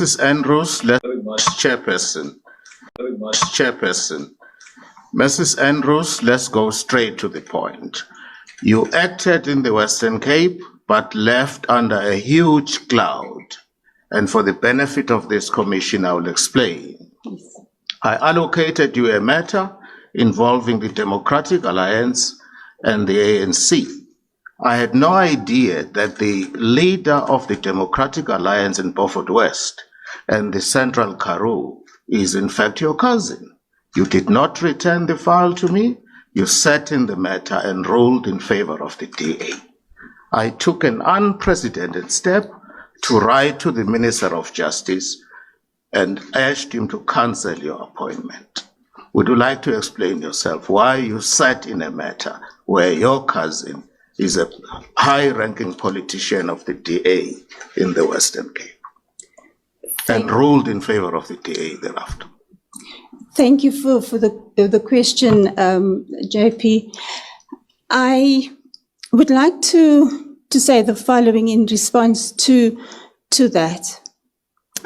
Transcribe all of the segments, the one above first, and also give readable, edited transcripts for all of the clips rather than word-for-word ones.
Mrs. Andrews, Chairperson. Mrs. Andrews, let's go straight to the point. You acted in the Western Cape, but left under a huge cloud. And for the benefit of this commission, I will explain. I allocated you a matter involving the Democratic Alliance and the ANC. I had no idea that the leader of the Democratic Alliance in Beaufort West and the Central Karoo is in fact your cousin. You did not return the file to me. You sat in the matter and ruled in favor of the DA. I took an unprecedented step to write to the Minister of Justice and urged him to cancel your appointment. Would you like to explain yourself why you sat in a matter where your cousin is a high-ranking politician of the DA in the Western Cape and ruled in favor of the DA thereafter? Thank you for the question, JP. I would like to say the following in response to that.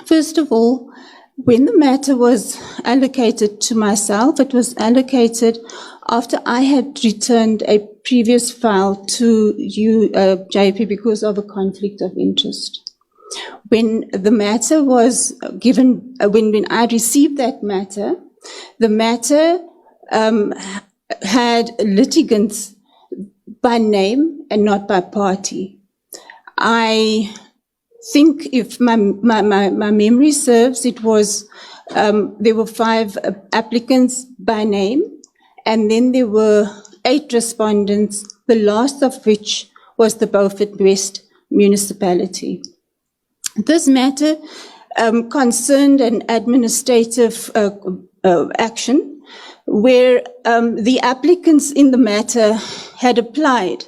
First of all, when the matter was allocated to myself, it was allocated after I had returned a previous file to you, JP, because of a conflict of interest. When the matter was given, when I received that matter, the matter had litigants by name and not by party. I think, if my memory serves, it was there were 5 applicants by name, and then there were 8 respondents, the last of which was the Beaufort West municipality. This matter concerned an administrative action where the applicants in the matter had applied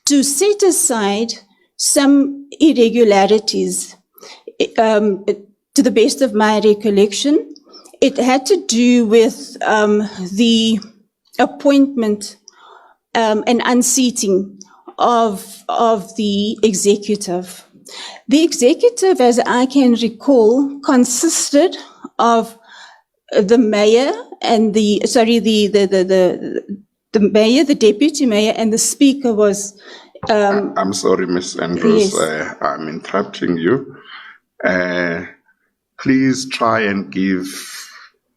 to set aside some irregularities. To the best of my recollection, it had to do with the appointment and unseating of the executive. The executive, as I can recall, consisted of the mayor and the mayor, the deputy mayor, and the speaker was. I'm sorry, Ms. Andrews, yes. I'm interrupting you. Please try and give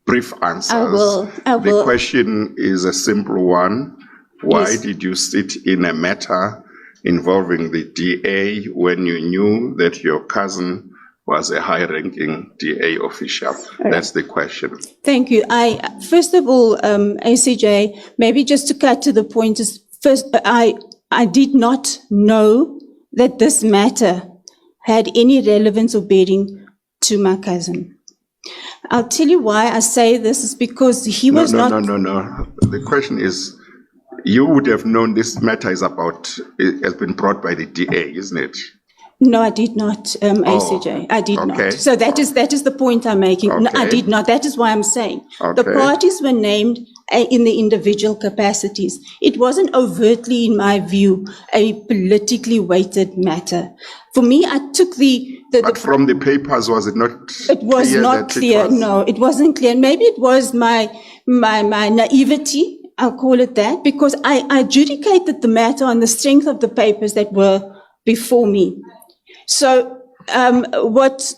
brief answers. I will. The question is a simple one. Why did you sit in a matter involving the DA when you knew that your cousin was a high-ranking DA official? Right. That's the question. Thank you. First of all, ACJ, maybe just to cut to the point, is first, I did not know that this matter had any relevance or bearing to my cousin. I'll tell you why I say this is because he was not. No. The question is, you would have known this matter is it has been brought by the DA, isn't it? No, I did not, ACJ. I did not. So that is the point I'm making. Okay. No, I did not. That is why I'm saying. Okay. The parties were named in the individual capacities. It wasn't overtly, in my view, a politically weighted matter. For me, I took But from the papers, was it not? It was not clear. No, it wasn't clear. Maybe it was my naivety, I'll call it that, because I adjudicated the matter on the strength of the papers that were before me. So what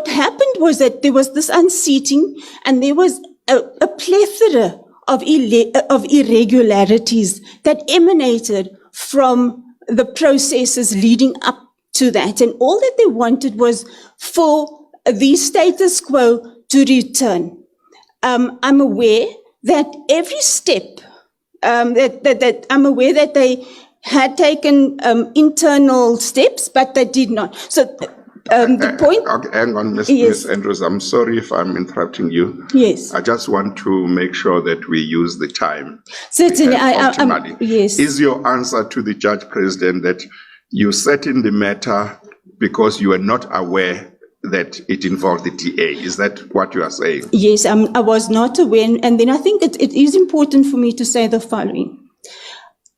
happened was that there was this unseating, and there was a plethora of irregularities that emanated from the processes leading up to that. And all that they wanted was for the status quo to return. I'm aware that every step, that I'm aware that they had taken internal steps, but they did not. So the point... Okay, hang on, Ms. Andrews, I'm sorry if I'm interrupting you. Yes. I just want to make sure that we use the time. Certainly. Yes. Is your answer to the Judge President that you sat in the matter because you were not aware that it involved the DA? Is that what you are saying? Yes, I was not aware. And then I think it is important for me to say the following.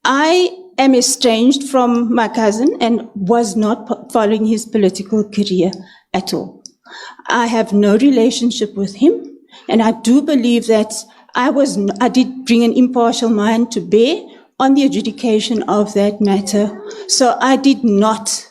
I am estranged from my cousin and was not following his political career at all. I have no relationship with him, and I do believe that I did bring an impartial mind to bear on the adjudication of that matter. So I did not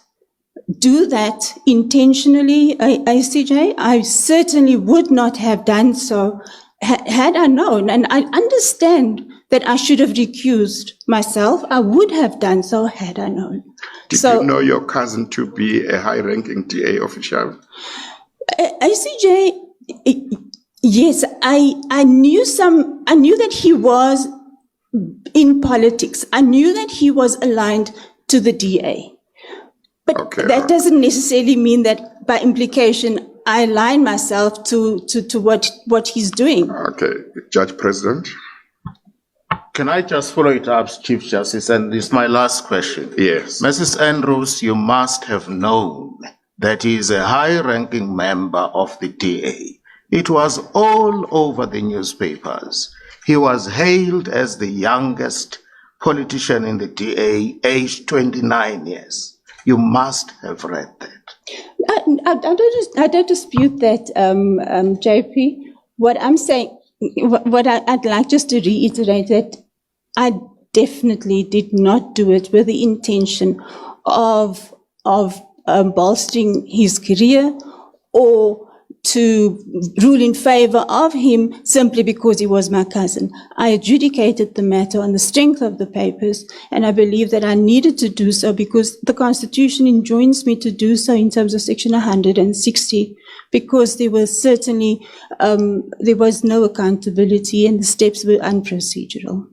do that intentionally, ACJ. I certainly would not have done so had I known. And I understand that I should have recused myself. I would have done so had I known. Did you know your cousin to be a high-ranking DA official? ACJ, yes, I knew that he was in politics. I knew that he was aligned to the DA. But that doesn't necessarily mean that by implication I align myself to what he's doing. Okay. Judge President? Can I just follow it up, Chief Justice? And this is my last question. Yes. Mrs. Andrews, you must have known that he is a high-ranking member of the DA. It was all over the newspapers. He was hailed as the youngest politician in the DA, aged 29 years. You must have read that. I don't dispute that, JP. What I'm saying, what I'd like just to reiterate that I definitely did not do it with the intention of bolstering his career or to rule in favor of him simply because he was my cousin. I adjudicated the matter on the strength of the papers, and I believe that I needed to do so because the Constitution enjoins me to do so in terms of Section 160, because there was certainly, there was no accountability and the steps were unprocedural.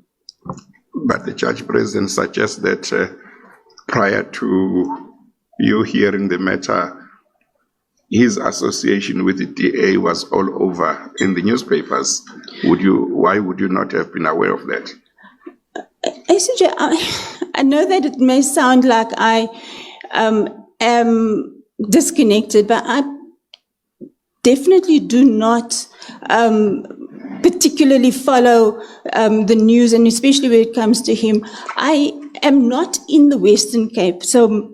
But the Judge President suggests that prior to you hearing the matter, his association with the DA was all over in the newspapers. Why would you not have been aware of that? ACJ, I know that it may sound like I am disconnected, but I definitely do not particularly follow the news, and especially when it comes to him. I am not in the Western Cape, so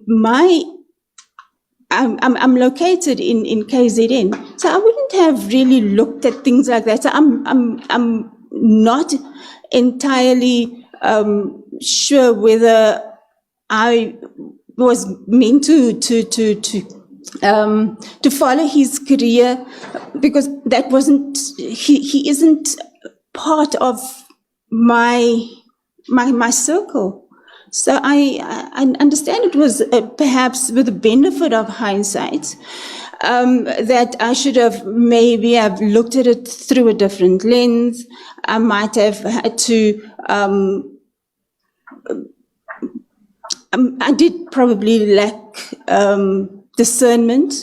I'm located in KZN, so I wouldn't have really looked at things like that. So I'm not entirely sure whether I was meant to follow his career, because that wasn't, he isn't part of my circle. So I understand it was perhaps with the benefit of hindsight that I should have maybe have looked at it through a different lens. I might have had to, I did probably lack discernment,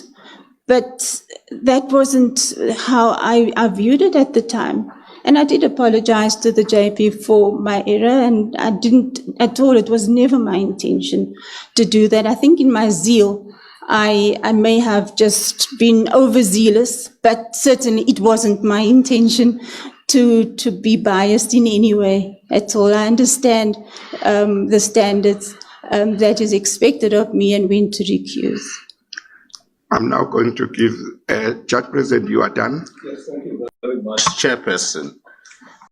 but that wasn't how I viewed it at the time. And I did apologize to the JP for my error, and I didn't at all. It was never my intention to do that. I think in my zeal, I may have just been overzealous, but certainly it wasn't my intention to be biased in any way at all. I understand the standards that is expected of me and went to recuse. I'm now going to give Judge President, you are done? Yes, thank you very much, Chairperson.